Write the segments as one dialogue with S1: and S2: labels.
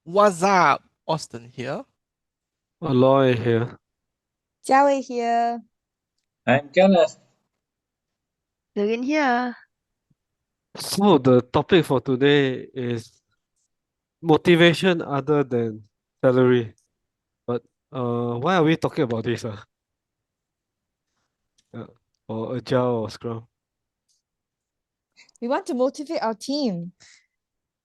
S1: What's up? Austin here.
S2: Aloy here.
S3: Jiawei here.
S4: I'm Kenneth.
S5: They're in here.
S2: So the topic for today is motivation other than salary. But why are we talking about this? Yeah. Or agile or scrum?
S3: We want to motivate our team.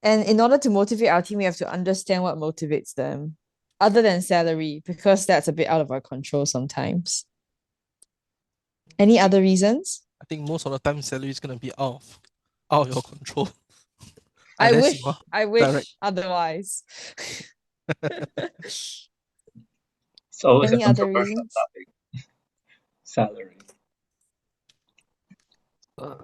S3: And in order to motivate our team, we have to understand what motivates them, other than salary, because that's a bit out of our control sometimes. Any other reasons?
S1: I think most of the time salary is gonna be out of your control.
S3: I
S1: Unless you are
S3: wish, I
S1: direct.
S3: wish otherwise.
S4: It's always a
S3: Any other
S4: controversial
S3: reasons?
S4: topic. Salary.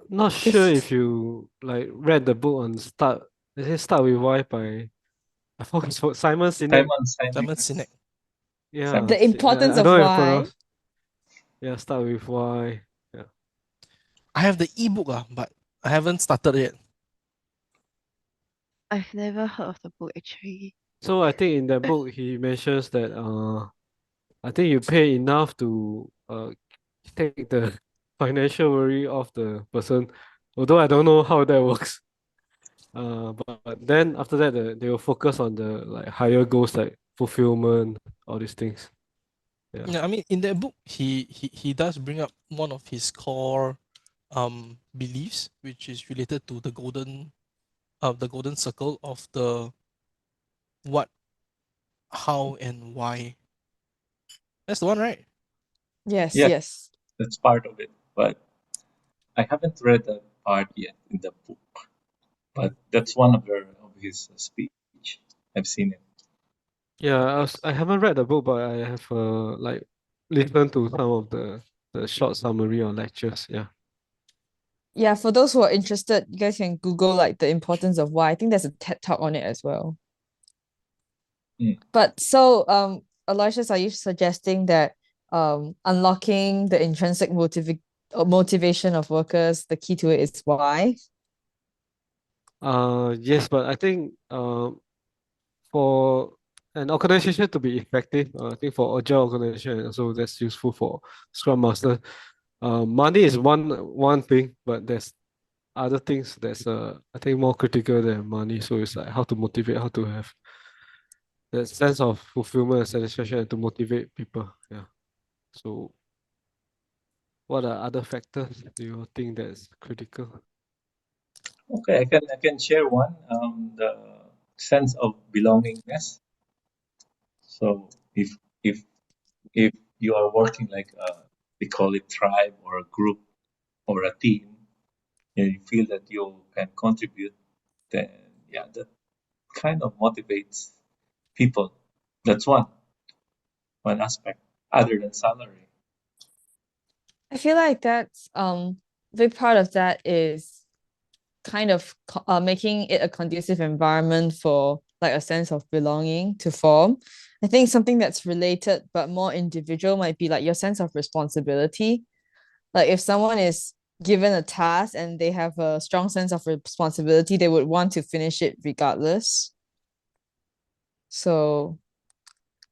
S2: Not sure
S3: If
S2: if you like read the book on Start. Is it Start with Why by I forgot his Simon Sinek.
S4: Simon Sinek.
S1: Simon Sinek.
S2: Yeah,
S4: Simon
S3: the
S4: Sinek.
S3: importance
S2: I
S3: of
S2: don't know if
S3: why.
S2: pronounce. Yeah, Start with Why. Yeah.
S1: I have the ebook, but I haven't started yet.
S5: I've never heard of the book actually.
S2: So I think in that book he mentions that I think you pay enough to take the financial worry of the person. Although I don't know how that works. But then after that, they will focus on the like higher goals like fulfillment, all these things. Yeah.
S1: Yeah, I mean in that book he does bring up one of his core beliefs, which is related to the golden circle of the what, how, and why. That's the one, right?
S3: Yes,
S4: Yeah,
S3: yes.
S4: that's part of it. But I haven't read that part yet in the book. But that's one of his speech. I've seen it.
S2: Yeah, I haven't read the book, but I have like listened to some of the short summary or lectures. Yeah.
S3: Yeah, for those who are interested, you guys can Google like the importance of why. I think there's a TED talk on it as well.
S4: Mm.
S3: But so, Aloysius, are you suggesting that unlocking the intrinsic motivation of workers, the key to it is why?
S2: Yes, but I think for an organization to be effective, I think for agile organization also that's useful for Scrum Master. Money is one thing, but there's other things that's I think more critical than money. So it's like how to motivate, how to have that sense of fulfillment and satisfaction and to motivate people. Yeah. So what are other factors do you think that's critical?
S4: Okay, I can share one. The sense of belongingness. So if you are working like we call it tribe or a group or a team, and you feel that you can contribute, then yeah, that kind of motivates people. That's one aspect other than salary.
S3: I feel like that's big part of that is kind of making it a conducive environment for like a sense of belonging to form. I think something that's related but more individual might be like your sense of responsibility. Like if someone is given a task and they have a strong sense of responsibility, they would want to finish it regardless. So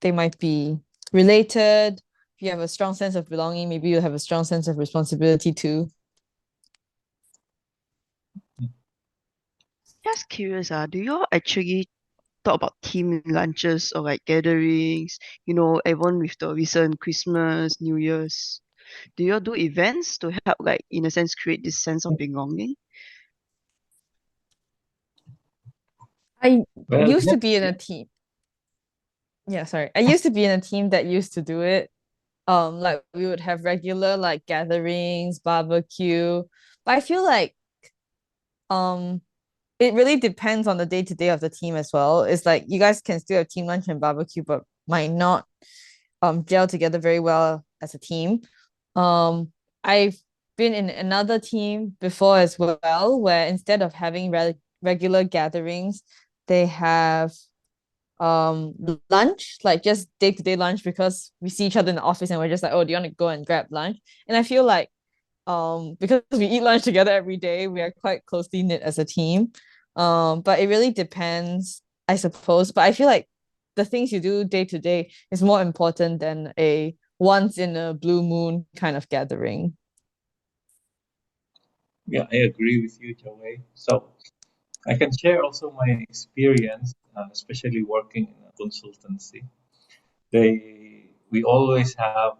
S3: they might be related. If you have a strong sense of belonging, maybe you have a strong sense of responsibility too.
S5: Just curious, do you all actually talk about team lunches or like gatherings? Everyone with the recent Christmas, New Year's. Do you all do events to help, like, in a sense, create this sense of belonging?
S3: I
S4: Well,
S3: used to be
S4: yes,
S3: in a team. Yeah, sorry. I used to be in a team that used to do it. Like we would have regular like gatherings, barbecue. But I feel like um it really depends on the day to day of the team as well. It's like you guys can still have team lunch and barbecue, but might not gel together very well as a team. I've been in another team before as well, where instead of having regular gatherings, they have lunch, like just day-to-day lunch because we see each other in the office and we're just like, oh, do you want to go and grab lunch? And I feel like because we eat lunch together every day, we are quite closely knit as a team. But it really depends I suppose. But I feel like the things you do day to day is more important than a once in a blue moon kind of gathering.
S4: Yeah, I agree with you, Joey. So I can share also my experience, especially working in a consultancy. We always have,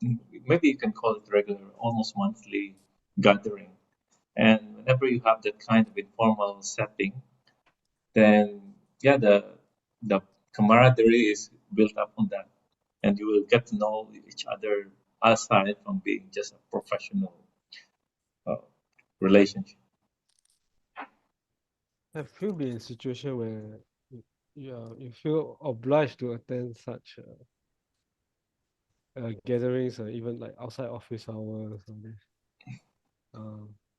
S4: maybe you can call it regular, almost monthly gathering. And whenever you have that kind of informal setting, then yeah, the camaraderie is built up on that, and you will get to know each other aside from being just a professional uh, relationship.
S2: Have you been in a situation where you feel obliged to attend such gatherings, or even like outside office hours or this?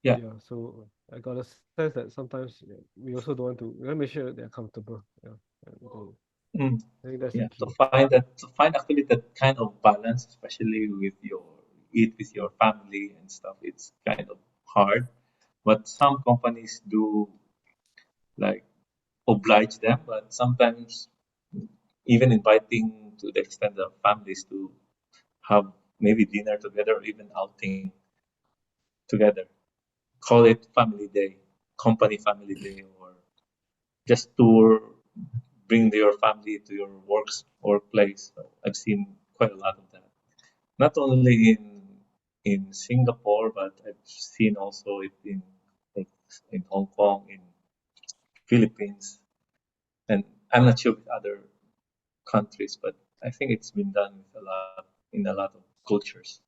S4: Yeah.
S2: Yeah, so I got a sense that sometimes we also don't want to. We want to make sure they're comfortable. Yeah,
S4: Mm.
S2: I think that's
S4: Yeah,
S2: the key.
S4: to find actually that kind of balance, especially with your eat with your family and stuff, it's kind of hard. But some companies do like oblige them, but sometimes even inviting to the extent of families to have maybe dinner together or even outing together. Call it family day, company family day, or just tour, bring your family to your workplace. So I've seen quite a lot of that. Not only in Singapore, but I've seen also it like, in Hong Kong, in Philippines, and I'm not sure with other countries, but I think it's been done with a lot in a lot of cultures.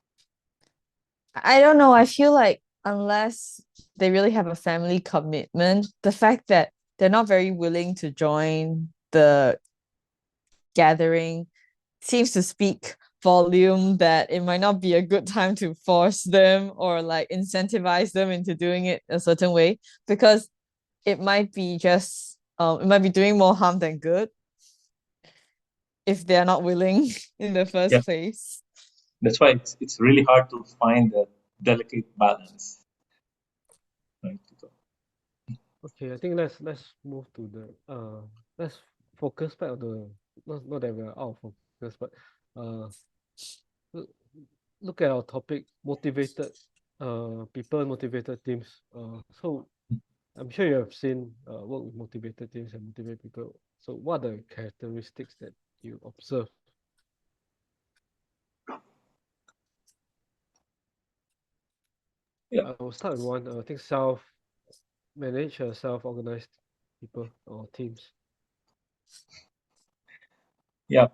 S3: I don't know. I feel like unless they really have a family commitment, the fact that they're not very willing to join the gathering seems to speak volume that it might not be a good time to force them or like incentivize them into doing it a certain way, because it might be doing more harm than good if they're not willing in the
S4: Yeah,
S3: first place.
S4: that's why it's really hard to find that delicate balance. Right?
S2: Okay, I think let's move to the let's focus back on the not that we're out of focus, but uh l- look at our topic, motivated people, motivated teams. So I'm sure you have seen work with motivated teams and motivated people. So what are the characteristics that you observe?
S4: Yeah,
S2: I will start with one. I think self-managed or self-organized people or teams.
S4: yeah.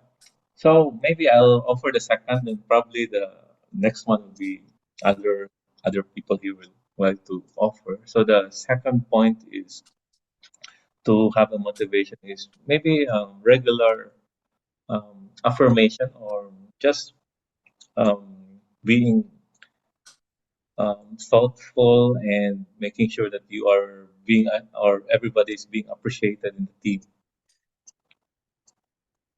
S4: So maybe I'll offer the second, and probably the next one will be other other people he will like to offer. So the second point is to have a motivation is maybe regular affirmation or just being thoughtful and making sure that you are being or everybody is being appreciated in the team,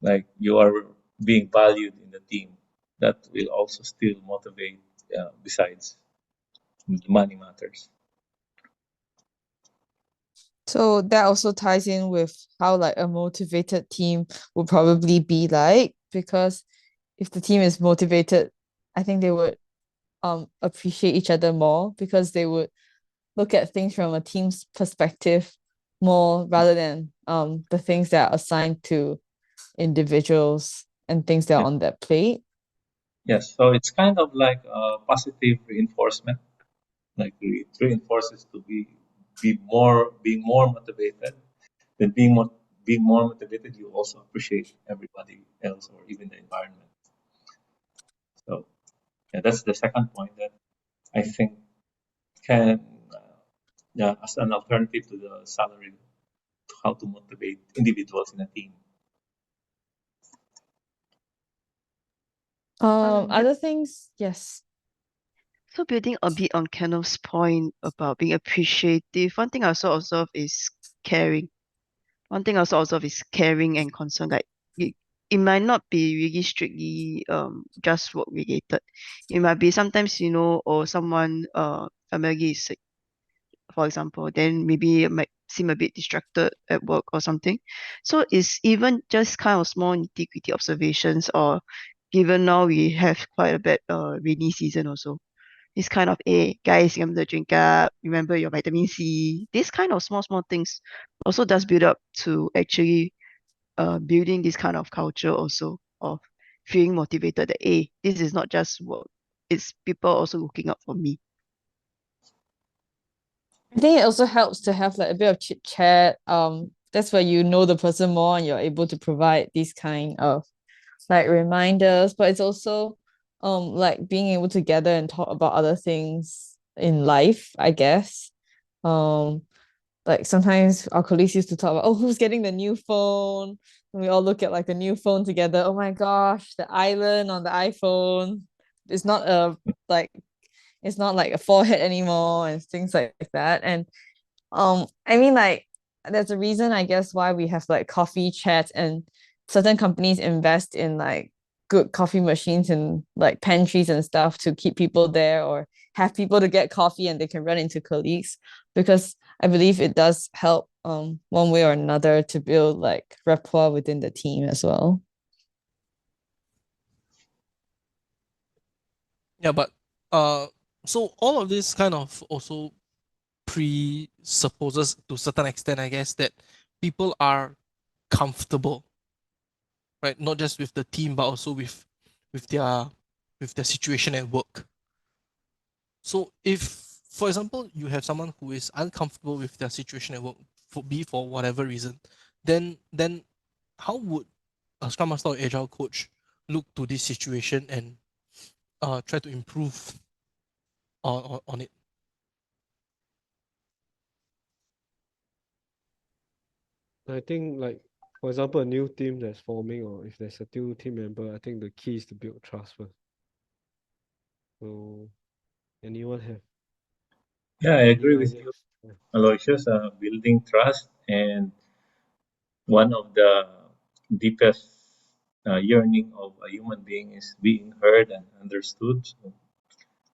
S4: like you are being valued in the team. That will also still motivate. Besides money matters.
S3: So that also ties in with how like a motivated team would probably be like, because if the team is motivated, I think they would appreciate each other more, because they would look at things from a team's perspective more rather than the things that are assigned to individuals and things that are
S4: Yeah.
S3: on their plate.
S4: Yes. So it's kind of like a positive reinforcement. Like it reinforces to being more motivated. Then being more motivated, you also appreciate everybody else or even the environment. So yeah, that's the second point that I think can yeah, as an alternative to the salary, to how to motivate individuals in a team.
S5: Yeah.
S3: Other things, yes.
S5: So building a bit on Kenneth's point about being appreciative, one thing I also observe is caring. One thing I also observe is caring and concern. Like it might not be really strictly just work related. It might be sometimes, or someone family is sick, for example, then maybe seem a bit distracted at work or something. So it's even just kind of small nitty-gritty observations, or given now we have quite a bit rainy season also. This kind of, hey, guys, remember to drink up, remember your vitamin C. This kind of small things also does build up to actually building this kind of culture also of feeling motivated that, hey, this is not just work, it's people also looking up for me.
S3: I think it also helps to have like a bit of chit chat. That's where you know the person more and you're able to provide these kind of like reminders. But it's also like being able to gather and talk about other things in life, I guess. Like sometimes our colleagues used to talk about, oh, who's getting the new phone? And we all look at like the new phone together. Oh my gosh, the island on the iPhone. It's not a like it's not like a forehead anymore and things like that. And I mean like there's a reason I guess why we have like coffee chat, and certain companies invest in like good coffee machines and like pantries and stuff to keep people there, or have people to get coffee and they can run into colleagues, because I believe it does help one way or another to build like rapport within the team as well.
S1: Yeah, but so all of this kind of also presupposes to a certain extent, I guess, that people are comfortable, right? Not just with the team, but also with their with their situation at work. So if, for example, you have someone who is uncomfortable with their situation at work, for whatever reason, then how would a Scrum Master or Agile coach look to this situation and try to improve on it?
S2: I think, like, for example, a new team that's forming, or if there's a new team member, I think the key is to build trust first. So anyone have
S4: Yeah, I
S2: any
S4: agree with you,
S2: ideas? Yeah.
S4: Aloysius. Building trust, and one of the deepest yearning of a human being is being heard and understood. So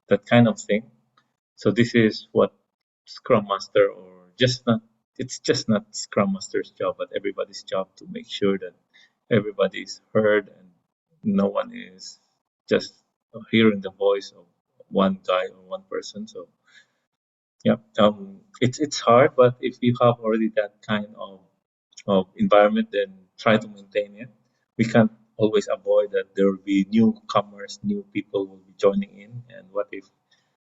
S4: that kind of thing. So this is what Scrum Master, or just not, it's just not Scrum Master's job, but everybody's job to make sure that everybody is heard and no one is just hearing the voice of one guy or one person. So yeah, it's hard, but if you have already that kind of environment, then try to maintain it. We can't always avoid that there will be newcomers, new people will be joining in, and what if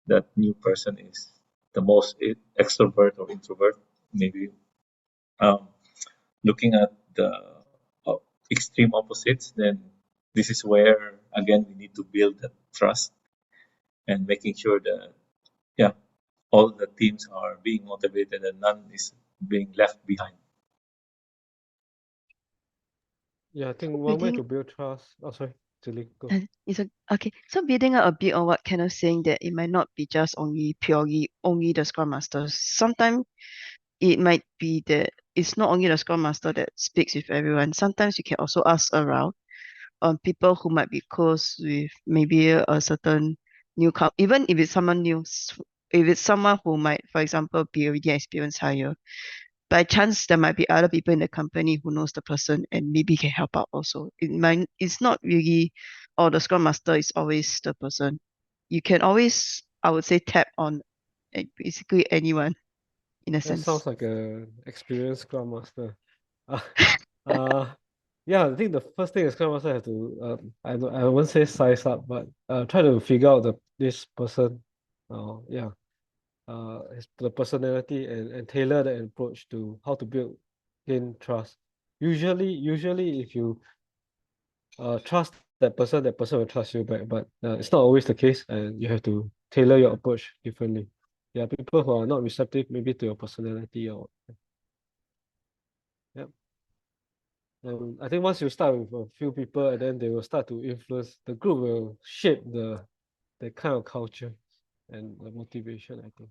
S4: that new person is the most extrovert or introvert? Maybe um, looking at the uh, extreme opposites, then this is where again we need to build that trust and making sure that yeah, all the teams are being motivated and none is being left behind.
S2: Yeah, I think one way
S5: Building
S2: to build trust. Oh, sorry, Julie, go.
S5: okay. So building up a bit on what Ken was saying, that it might not be just purely only the Scrum Masters. Sometimes it might be that it's not only the Scrum Master that speaks with everyone. Sometimes you can also ask around people who might be close with maybe a certain newcomer, even if it's someone new, if it's someone who might, for example, be already experienced higher. By chance, there might be other people in the company who knows the person and maybe can help out also. It's not really, or the Scrum Master is always the person. You can always, I would say, tap on basically anyone in a
S2: That
S5: sense.
S2: sounds like a experienced Scrum Master. Uh, uh, yeah, I think the first thing a Scrum Master have to, I won't say size up, but try to figure out this person, yeah, the personality, and tailor the approach to how to gain trust. Usually, if you trust that person will trust you back, but it's not always the case, and you have to tailor your approach differently. There are people who are not receptive maybe to your personality, or yeah. I think once you start with a few people, and then they will start to influence, the group will shape the kind of culture and the motivation, I think.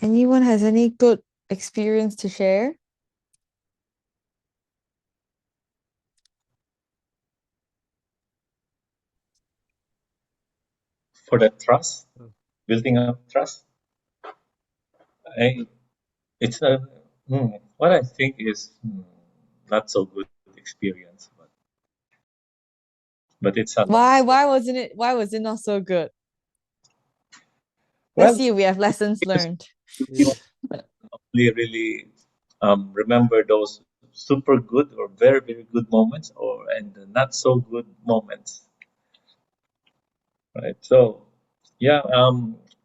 S3: Anyone has any good experience to share?
S4: For that trust,
S2: Mm.
S4: building up trust. It's a what I think is not so good experience, but it's a long story.
S3: Why was it not so good?
S4: Well,
S3: Let's see if we have lessons
S4: because
S3: learned.
S4: you really remember those super good or very very good moments, and the not so good moments, right? So yeah,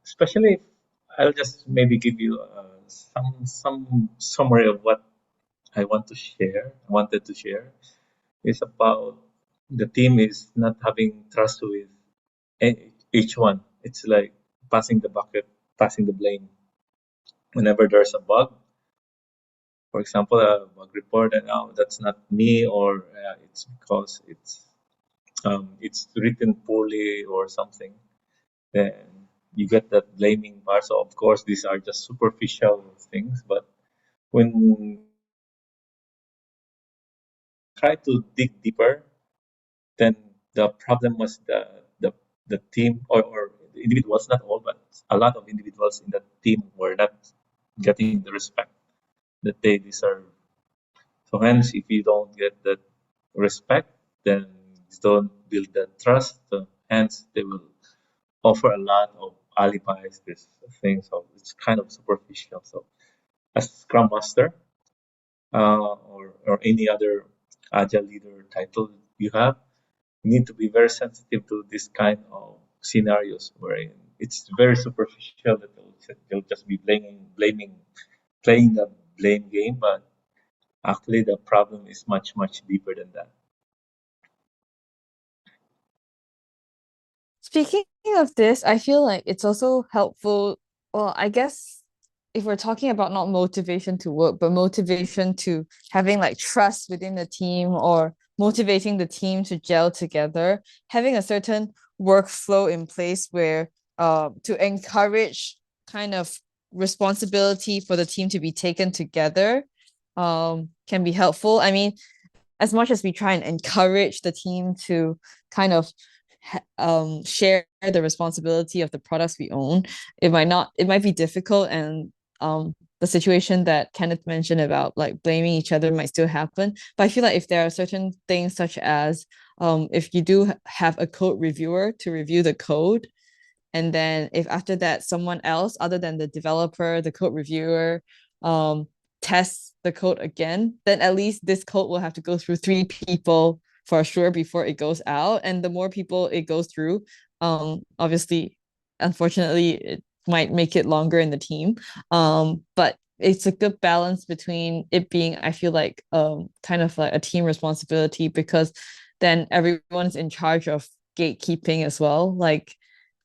S4: especially I'll just maybe give you some summary of what I wanted to share is about the team is not having trust with each one. It's like passing the bucket, passing the blame. Whenever there's a bug, for example, a bug report, and that's not me, or it's because it's written poorly or something, then you get that blaming part. So of course, these are just superficial things, but when try to dig deeper, then the problem was the team or the individuals, not all, but a lot of individuals in that team were not getting the respect that they deserve. So hence, if you don't get that respect, then you don't build that trust. So hence, they will offer a lot of alibis, this thing. So it's kind of superficial. So as Scrum Master, or any other Agile leader title you have, you need to be very sensitive to this kind of scenarios where it's very superficial that they'll just be playing the blame game, but actually the problem is much, much deeper than that.
S3: Speaking of this, I feel like it's also helpful. Well, I guess if we're talking about not motivation to work, but motivation to having like trust within the team or motivating the team to gel together, having a certain workflow in place where to encourage kind of responsibility for the team to be taken together can be helpful. I mean, as much as we try and encourage the team to kind of share the responsibility of the products we own, it might be difficult, and the situation that Kenneth mentioned about like blaming each other might still happen. But I feel like if there are certain things such as if you do have a code reviewer to review the code, and then if after that someone else other than the developer, the code reviewer, tests the code again, then at least this code will have to go through 3 people for sure before it goes out. And the more people it goes through, obviously, unfortunately, it might make it longer in the team. But it's a good balance between it being, I feel like, kind of like a team responsibility, because then everyone's in charge of gatekeeping as well. Like,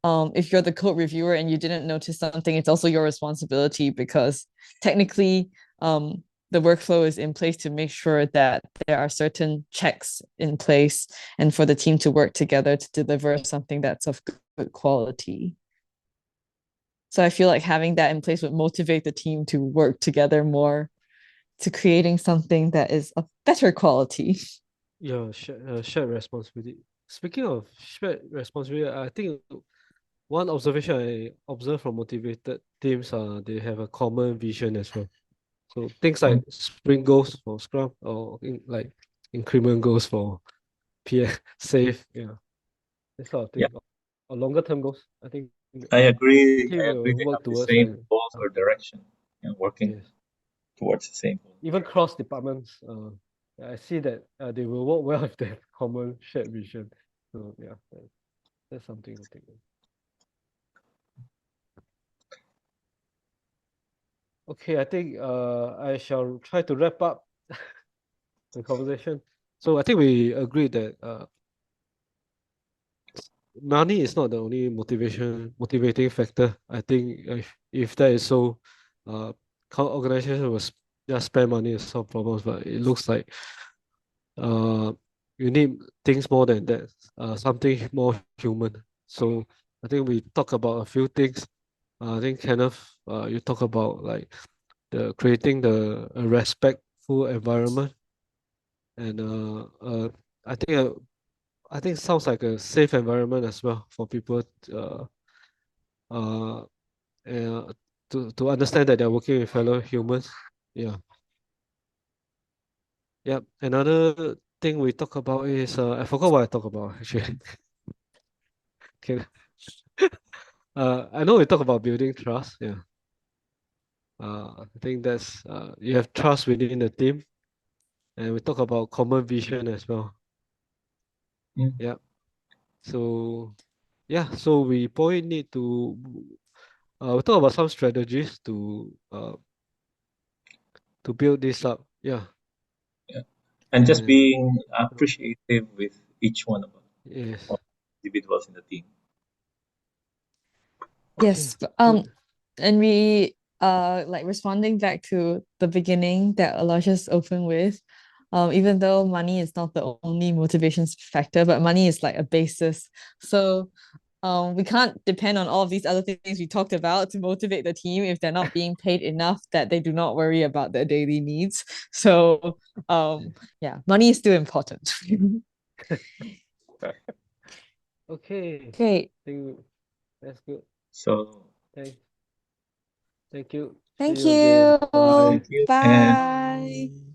S3: if you're the code reviewer and you didn't notice something, it's also your responsibility, because technically, the workflow is in place to make sure that there are certain checks in place and for the team to work together to deliver something that's of good quality. So I feel like having that in place would motivate the team to work together more to creating something that is of better quality.
S2: Yeah, shared responsibility. Speaking of shared responsibility, I think one observation I observed from motivated teams are they have a common vision as well. So things like sprint goals for Scrum or like increment goals for PM safe, yeah, this sort of
S4: Yeah,
S2: thing. Or longer term goals. I think
S4: I agree.
S2: team
S4: I agree.
S2: will
S4: They
S2: work
S4: have the
S2: towards
S4: same
S2: and
S4: goals or direction, and working
S2: yes,
S4: towards the same goal.
S2: even cross departments. I see that they will work well if they have common shared vision. So yeah, that's something to take. Okay, I think I shall try to wrap up the conversation. So I think we agreed that money is not the only motivating factor. I think if that is so, organizations will just spend money to solve problems, but it looks like you need things more than that, something more human. So I think we talk about a few things. I think Kenneth, you talk about like the creating the a respectful environment, and I think I think it sounds like a safe environment as well for people uh, to understand that they're working with fellow humans. Yeah. Yep. Another thing we talk about is I forgot what I talk about actually. Okay. I know we talk about building trust. Yeah. I think that's you have trust within the team, and we talk about common vision as well.
S4: Mm.
S2: Yeah. So yeah, so we probably need to we talk about some strategies to build this up. Yeah.
S4: And just
S2: And
S4: being appreciative with each one of us,
S2: yes.
S4: or individuals in the team.
S3: Yes,
S2: Okay.
S3: but,
S2: Good.
S3: and we like responding back to the beginning that Aloysius opened with, even though money is not the only motivation factor, but money is like a basis. So we can't depend on all of these other things we talked about to motivate the team if they're not being paid enough that they do not worry about their daily needs. So yeah, money is still important.
S2: Okay.
S3: Great.
S2: Think that's good.
S4: So
S2: Thank thank you. See
S3: Thank
S2: you again.
S3: you.
S2: Bye.
S4: thank you, and
S3: Bye.